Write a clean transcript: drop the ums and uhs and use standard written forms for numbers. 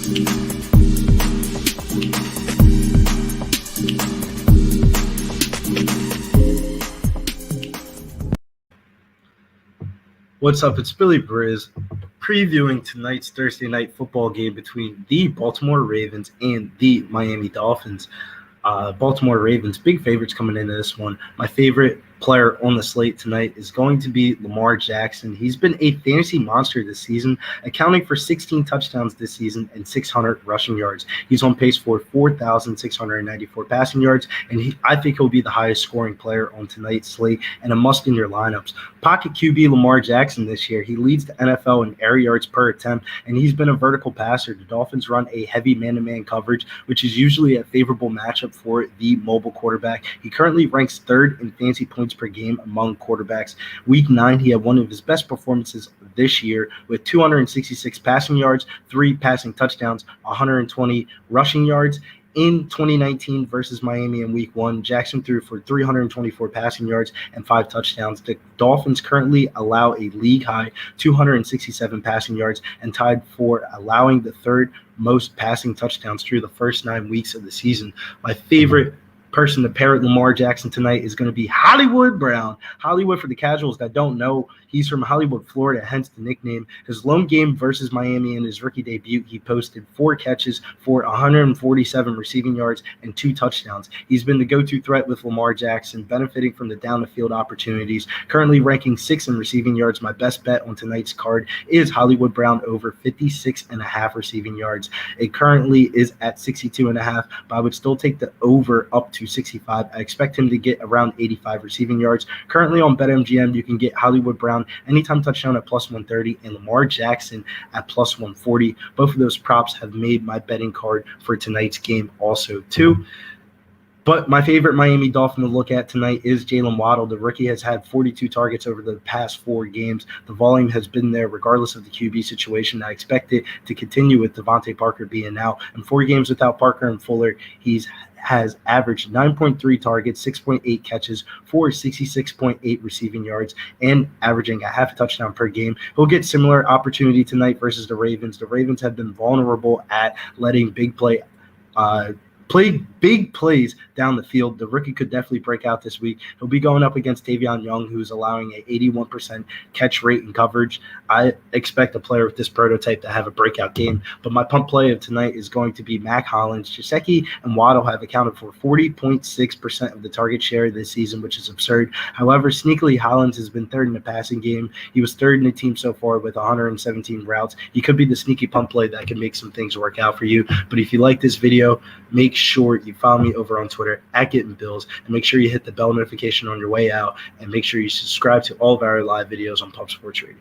What's up? It's Billy Brisbane previewing tonight's Thursday night football game between the Baltimore Ravens and the Miami Dolphins. Baltimore Ravens, big favorites coming into this one. My favorite player on the slate tonight is going to be Lamar Jackson. He's been a fantasy monster this season, accounting for 16 touchdowns this season and 600 rushing yards. He's on pace for 4,694 passing yards, and I think he'll be the highest scoring player on tonight's slate and a must in your lineups. Pocket QB Lamar Jackson this year, he leads the NFL in air yards per attempt, and he's been a vertical passer. The Dolphins run a heavy man-to-man coverage, which is usually a favorable matchup for the mobile quarterback. He currently ranks third in fantasy points per game among quarterbacks. Week 9, he had one of his best performances this year with 266 passing yards, 3 passing touchdowns, 120 rushing yards. In 2019 versus Miami in Week 1, Jackson threw for 324 passing yards and 5 touchdowns. The Dolphins currently allow a league-high 267 passing yards and tied for allowing the third most passing touchdowns through the first 9 weeks of the season. My favorite person to pair with Lamar Jackson tonight is going to be Hollywood Brown. Hollywood, for the casuals that don't know, he's from Hollywood, Florida, hence the nickname. His lone game versus Miami in his rookie debut, he posted 4 catches for 147 receiving yards and 2 touchdowns. He's been the go-to threat with Lamar Jackson, benefiting from the down-the-field opportunities. Currently ranking 6th in receiving yards. My best bet on tonight's card is Hollywood Brown over 56.5 receiving yards. It currently is at 62.5, but I would still take the over up to 65. I expect him to get around 85 receiving yards. Currently on BetMGM, you can get Hollywood Brown anytime touchdown at plus 130 and Lamar Jackson at plus 140. Both of those props have made my betting card for tonight's game also too. But my favorite Miami Dolphin to look at tonight is Jaylen Waddle. The rookie has had 42 targets over the past 4 games. The volume has been there regardless of the QB situation. I expect it to continue with Devontae Parker being out. In 4 games without Parker and Fuller, has averaged 9.3 targets, 6.8 catches for 66.8 receiving yards, and averaging a half a touchdown per game. He'll get similar opportunity tonight versus the Ravens. The Ravens have been vulnerable at letting big plays down the field. The rookie could definitely break out this week. He'll be going up against Tavion Young, who's allowing an 81% catch rate in coverage. I expect a player with this prototype to have a breakout game, but my pump play of tonight is going to be Mac Hollins. Gesicki and Waddle have accounted for 40.6% of the target share this season, which is absurd. However, sneakily, Hollins has been third in the passing game. He was third in the team so far with 117 routes. He could be the sneaky pump play that can make some things work out for you. But if you like this video, make sure you follow me over on Twitter at Getting Bills, and make sure you hit the bell notification on your way out, and make sure you subscribe to all of our live videos on Pub Sports Radio.